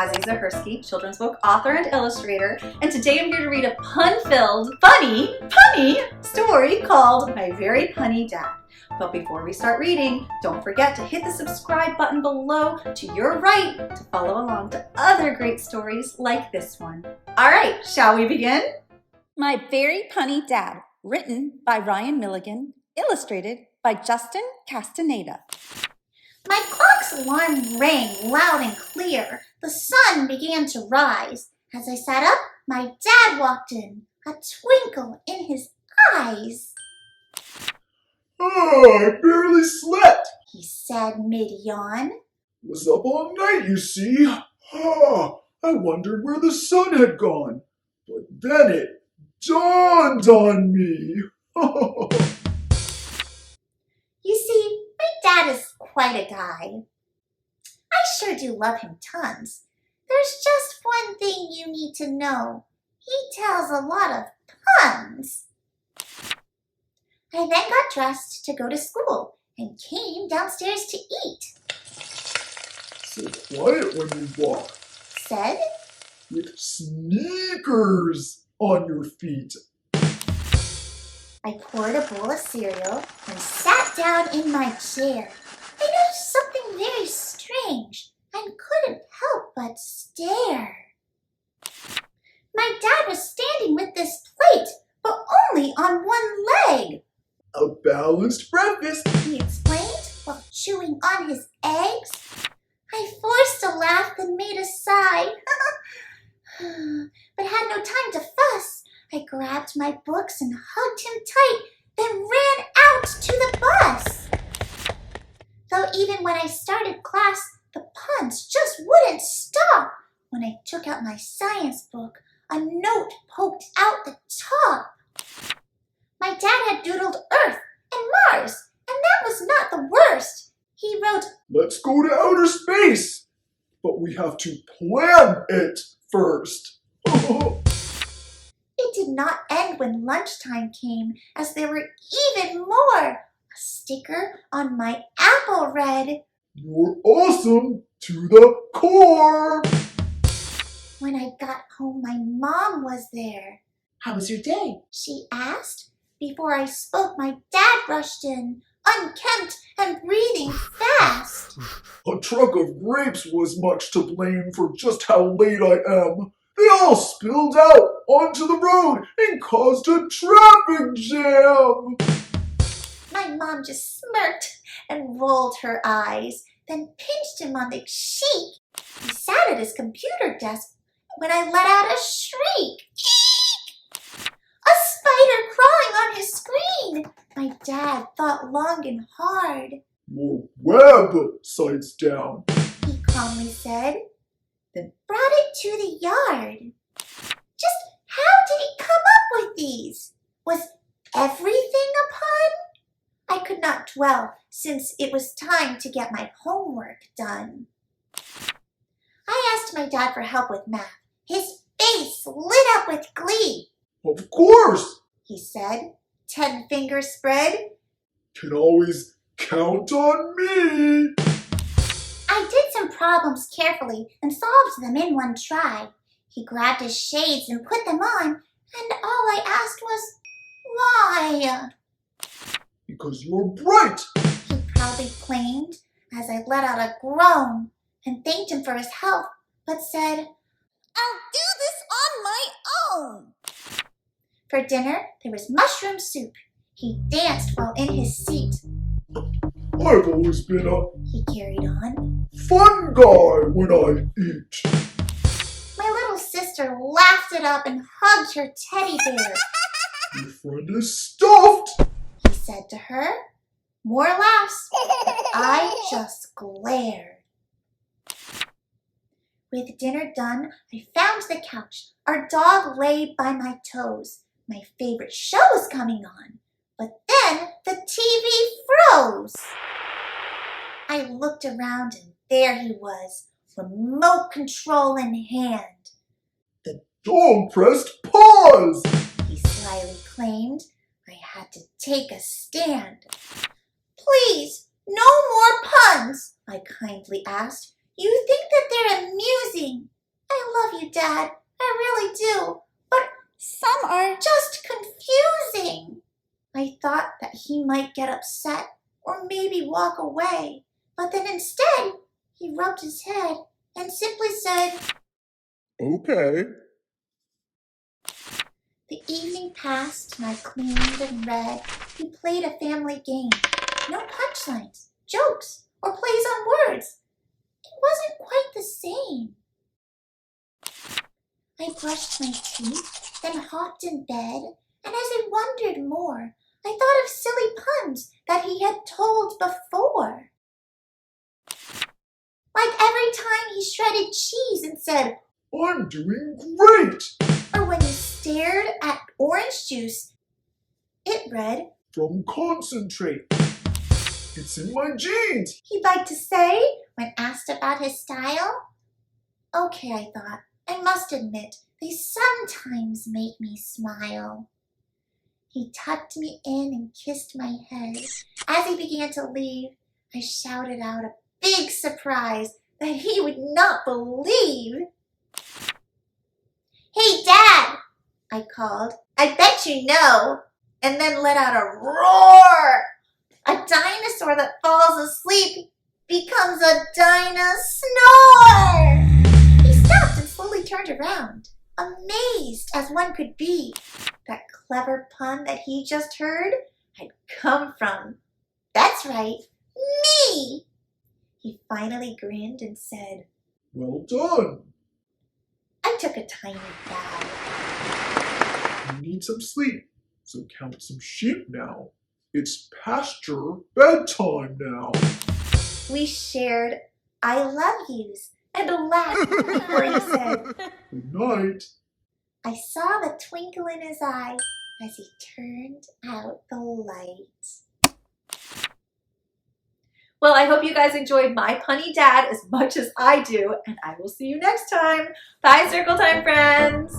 Cassie Zahersky, children's book author and illustrator, and today I'm here to read a pun-filled, funny story called My Very Punny Dad. But before we start reading, don't forget to hit the subscribe button below to your right to follow along to other great stories like this one. All right, shall we begin? My Very Punny Dad, written by Ryan Milligan, illustrated by Justin Castaneda. My clock's alarm rang loud and clear. The sun began to rise. As I sat up, my dad walked in, a twinkle in his eyes. "Oh, I barely slept," he said mid-yawn. "Was up all night, you see. I wondered where the sun had gone. But then it dawned on me." You see, my dad is quite a guy. I sure do love him tons. There's just one thing you need to know. He tells a lot of puns. I then got dressed to go to school and came downstairs to eat. "So quiet when you walk, Said, with sneakers on your feet." I poured a bowl of cereal and sat down in my chair. I noticed something very strange and couldn't help but stare. My dad was standing with this plate, but only on one leg. "A balanced breakfast," He explained while chewing on his eggs. I forced a laugh and made a sigh, but had no time to fuss. I grabbed my books and hugged him tight, then ran out to the bus. Though even when I started class, the puns just wouldn't stop. When I took out my science book, a note poked out the top. My dad had doodled Earth and Mars, and that was not the worst. He wrote, "Let's go to outer space, but we have to plan it first." It did not end when lunchtime came, as there were even more. A sticker on my apple read, "You're awesome to the core." When I got home, my mom was there. "How was your day?" She asked. Before I spoke, my dad rushed in, unkempt and breathing fast. "A truck of grapes was much to blame for just how late I am. They all spilled out onto the road and caused a traffic jam." My mom just smirked and rolled her eyes, then pinched him on the cheek. He sat at his computer desk when I let out a shriek. Eek! A spider crawling on his screen. My dad thought long and hard. "Your website's down." He calmly said, then brought it to the yard. Just how did he come up with these? Was everything a pun? I could not dwell, since it was time to get my homework done. I asked my dad for help with math. His face lit up with glee. "Of course! He said, 10 fingers spread. Can always count on me." I did some problems carefully and solved them in one try. He grabbed his shades and put them on, and all I asked was, why? "Because you're bright." He proudly claimed as I let out a groan and thanked him for his help, but said, I'll do this on my own. For dinner, there was mushroom soup. He danced while in his seat. "I've always been a He carried on. fun guy when I eat." My little sister laughed it up and hugged her teddy bear. "Your friend is stuffed." He said to her. More laughs, but I just glared. With dinner done, I found the couch. Our dog lay by my toes. My favorite show was coming on, but then the TV froze. I looked around and there he was, remote control in hand. "The dog pressed pause." He slyly claimed. I had to take a stand. Please, no more puns, I kindly asked. You think that They're amusing. I love you, Dad. I really do. But some are just confusing. I thought that he might get upset or maybe walk away. But then instead, he rubbed his head and simply said, Okay. The evening passed and I cleaned and read. We played a family game. No punchlines, jokes, or plays on words. It wasn't quite the same. I brushed my teeth, then hopped in bed, and as I wondered more, I thought of silly puns that he had told before. Like every time he shredded cheese and said, I'm doing great! or when he stared at orange juice, it read, From concentrate. It's in my jeans. he'd like to say when asked about his style. Okay, I thought, I must admit, they sometimes make me smile. He tucked me in and kissed my head. As he began to leave, I shouted out a big surprise that he would not believe. Hey, Dad, I called. I bet you know. And then let out a roar. A dinosaur that falls asleep becomes a dinosaur. He stopped and slowly turned around, amazed as one could be. That clever pun that he just heard had come from, that's right, me. He finally grinned and said, Well done. I took a tiny bow. You need some sleep, so count some sheep now. It's past your bedtime now. We shared I love yous and a laugh before he said, Good night. I saw the twinkle in his eye as he turned out the light. Well, I hope you guys enjoyed my punny dad as much as I do, and I will see you next time. Bye, Circle Time friends!